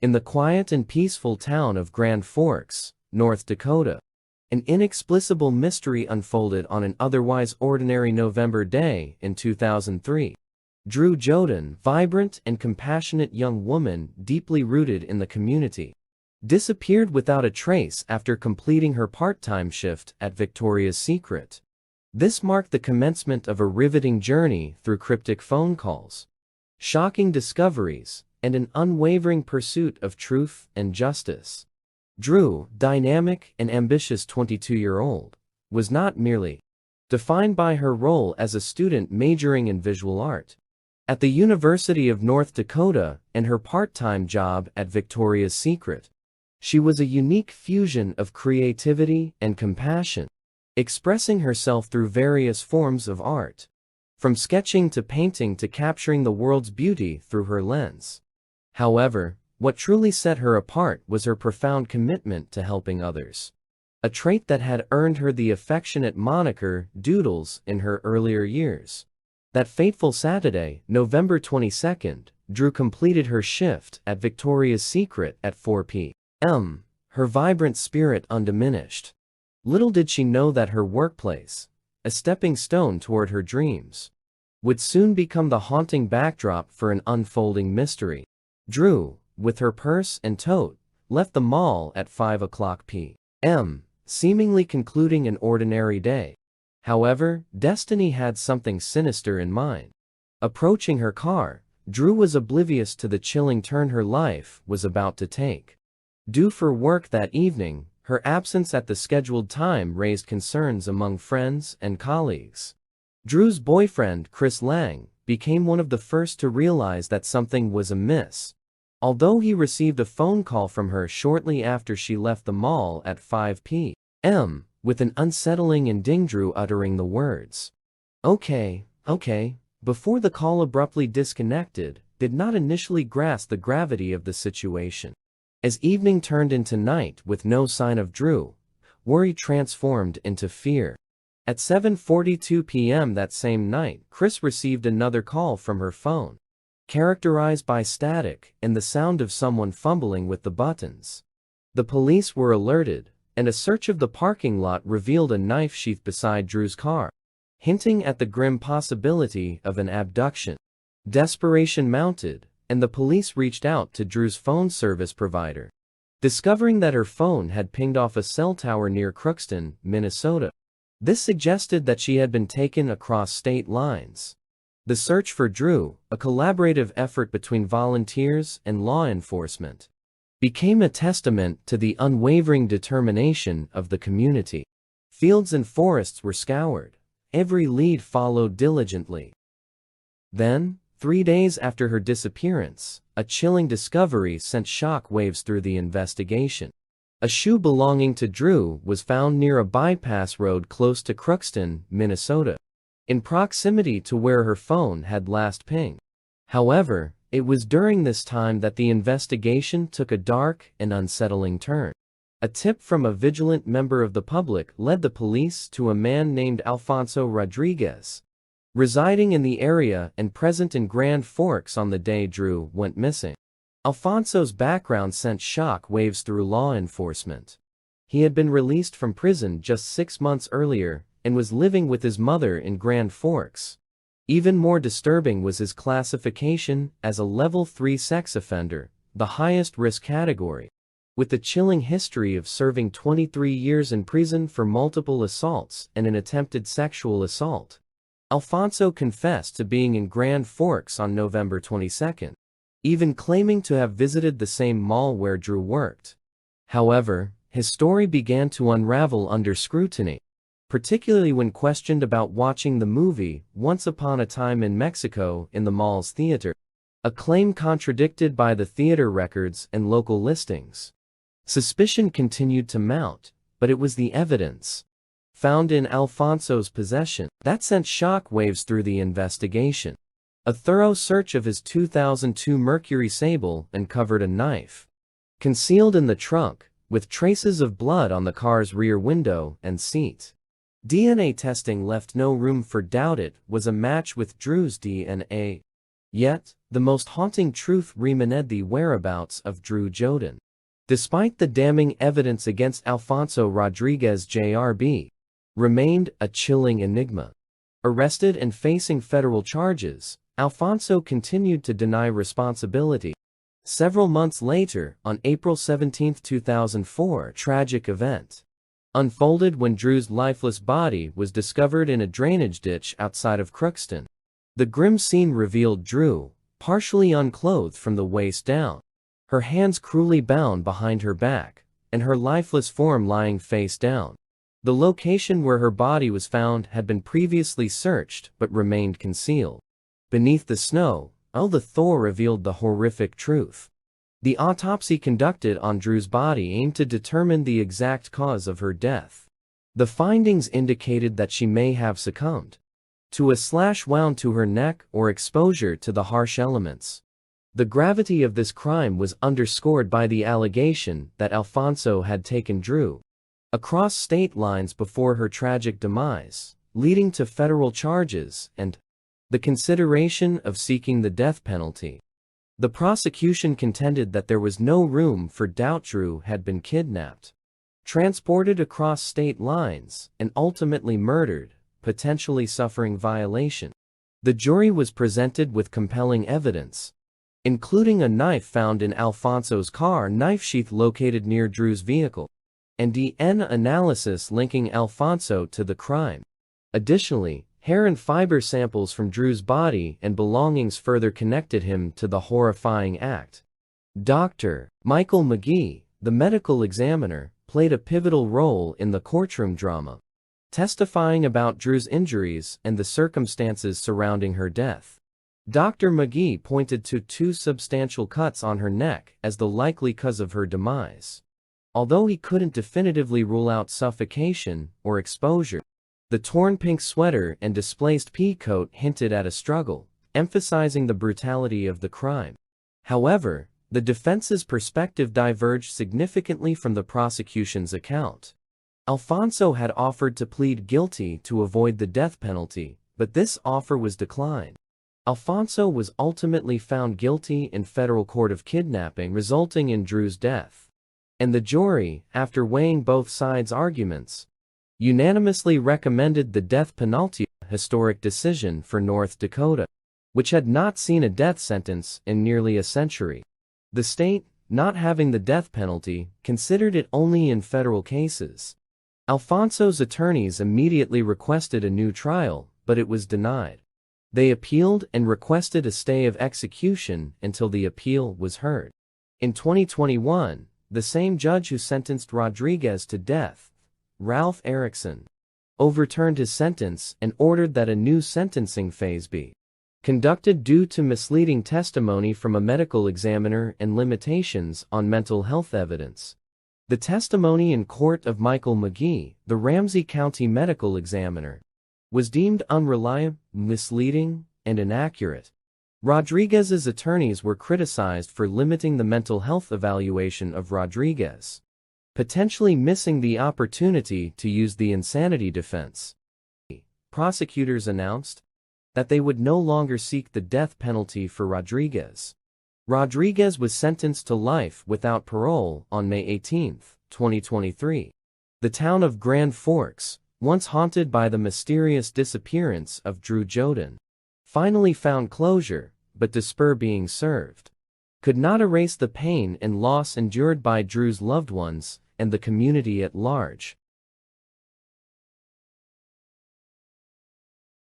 In the quiet and peaceful town of Grand Forks, North Dakota, an inexplicable mystery unfolded on an otherwise ordinary November day in 2003. Dru Sjodin, vibrant and compassionate young woman deeply rooted in the community, disappeared without a trace after completing her part-time shift at Victoria's Secret. This marked the commencement of a riveting journey through cryptic phone calls, shocking discoveries, and an unwavering pursuit of truth and justice. Dru, dynamic and ambitious 22-year-old, was not merely defined by her role as a student majoring in visual art at the University of North Dakota and her part-time job at Victoria's Secret. She was a unique fusion of creativity and compassion, expressing herself through various forms of art, from sketching to painting to capturing the world's beauty through her lens. However, what truly set her apart was her profound commitment to helping others, a trait that had earned her the affectionate moniker Doodles in her earlier years. That fateful Saturday, November 22nd, Dru completed her shift at Victoria's Secret at 4 p.m., her vibrant spirit undiminished. Little did she know that her workplace, a stepping stone toward her dreams, would soon become the haunting backdrop for an unfolding mystery. Dru, with her purse and tote, left the mall at 5 p.m., seemingly concluding an ordinary day. However, destiny had something sinister in mind. Approaching her car, Dru was oblivious to the chilling turn her life was about to take. Due for work that evening, her absence at the scheduled time raised concerns among friends and colleagues. Dru's boyfriend, Chris Lang, became one of the first to realize that something was amiss, although he received a phone call from her shortly after she left the mall at 5 p.m., with an unsettling and Dru uttering the words, "Okay, okay," before the call abruptly disconnected, did not initially grasp the gravity of the situation. As evening turned into night with no sign of Dru, worry transformed into fear. At 7:42 p.m. that same night, Chris received another call from her phone, characterized by static and the sound of someone fumbling with the buttons. The police were alerted, and a search of the parking lot revealed a knife sheath beside Dru's car, hinting at the grim possibility of an abduction. Desperation mounted, and the police reached out to Dru's phone service provider, discovering that her phone had pinged off a cell tower near Crookston, Minnesota. This suggested that she had been taken across state lines. The search for Dru, a collaborative effort between volunteers and law enforcement, became a testament to the unwavering determination of the community. Fields and forests were scoured, every lead followed diligently. Then, 3 days after her disappearance, a chilling discovery sent shock waves through the investigation. A shoe belonging to Dru was found near a bypass road close to Crookston, Minnesota, in proximity to where her phone had last pinged. However, it was during this time that the investigation took a dark and unsettling turn. A tip from a vigilant member of the public led the police to a man named Alfonso Rodriguez, residing in the area and present in Grand Forks on the day Dru went missing. Alfonso's background sent shock waves through law enforcement. He had been released from prison just 6 months earlier and was living with his mother in Grand Forks. Even more disturbing was his classification as a Level 3 sex offender, the highest risk category, with the chilling history of serving 23 years in prison for multiple assaults and an attempted sexual assault. Alfonso confessed to being in Grand Forks on November 22, even claiming to have visited the same mall where Dru worked. However, his story began to unravel under scrutiny, particularly when questioned about watching the movie Once Upon a Time in Mexico in the mall's theater, a claim contradicted by the theater records and local listings. Suspicion continued to mount, but it was the evidence found in Alfonso's possession that sent shock waves through the investigation. A thorough search of his 2002 Mercury Sable uncovered a knife concealed in the trunk, with traces of blood on the car's rear window and seat. DNA testing left no room for doubt it was a match with Dru's DNA. Yet, the most haunting truth remained: the whereabouts of Dru Sjodin. Despite the damning evidence against Alfonso Rodriguez Jr.B. remained a chilling enigma. Arrested and facing federal charges, Alfonso continued to deny responsibility. Several months later, on April 17, 2004, a tragic event unfolded when Dru's lifeless body was discovered in a drainage ditch outside of Crookston. The grim scene revealed Dru, partially unclothed from the waist down, her hands cruelly bound behind her back, and her lifeless form lying face down. The location where her body was found had been previously searched but remained concealed. Beneath the snow, the thaw revealed the horrific truth. The autopsy conducted on Dru's body aimed to determine the exact cause of her death. The findings indicated that she may have succumbed to a slash wound to her neck or exposure to the harsh elements. The gravity of this crime was underscored by the allegation that Alfonso had taken Dru across state lines before her tragic demise, leading to federal charges and the consideration of seeking the death penalty. The prosecution contended that there was no room for doubt Dru had been kidnapped, transported across state lines, and ultimately murdered, potentially suffering violation. The jury was presented with compelling evidence, including a knife found in Alfonso's car, knife sheath located near Dru's vehicle, and DNA analysis linking Alfonso to the crime. Additionally, hair and fiber samples from Dru's body and belongings further connected him to the horrifying act. Dr. Michael McGee, the medical examiner, played a pivotal role in the courtroom drama, testifying about Dru's injuries and the circumstances surrounding her death. Dr. McGee pointed to 2 substantial cuts on her neck as the likely cause of her demise, although he couldn't definitively rule out suffocation or exposure. The torn pink sweater and displaced pea coat hinted at a struggle, emphasizing the brutality of the crime. However, the defense's perspective diverged significantly from the prosecution's account. Alfonso had offered to plead guilty to avoid the death penalty, but this offer was declined. Alfonso was ultimately found guilty in federal court of kidnapping, resulting in Dru's death. And the jury, after weighing both sides' arguments, unanimously recommended the death penalty, a historic decision for North Dakota, which had not seen a death sentence in nearly a century. The state, not having the death penalty, considered it only in federal cases. Alfonso's attorneys immediately requested a new trial, but it was denied. They appealed and requested a stay of execution until the appeal was heard. In 2021, the same judge who sentenced Rodriguez to death, Ralph Erickson, overturned his sentence and ordered that a new sentencing phase be conducted due to misleading testimony from a medical examiner and limitations on mental health evidence. The testimony in court of Michael McGee, the Ramsey County medical examiner, was deemed unreliable, misleading, and inaccurate. Rodriguez's attorneys were criticized for limiting the mental health evaluation of Rodriguez, potentially missing the opportunity to use the insanity defense. Prosecutors announced that they would no longer seek the death penalty for Rodriguez. Rodriguez was sentenced to life without parole on May 18, 2023. The town of Grand Forks, once haunted by the mysterious disappearance of Dru Sjodin, finally found closure, but despair being served could not erase the pain and loss endured by Dru's loved ones and the community at large.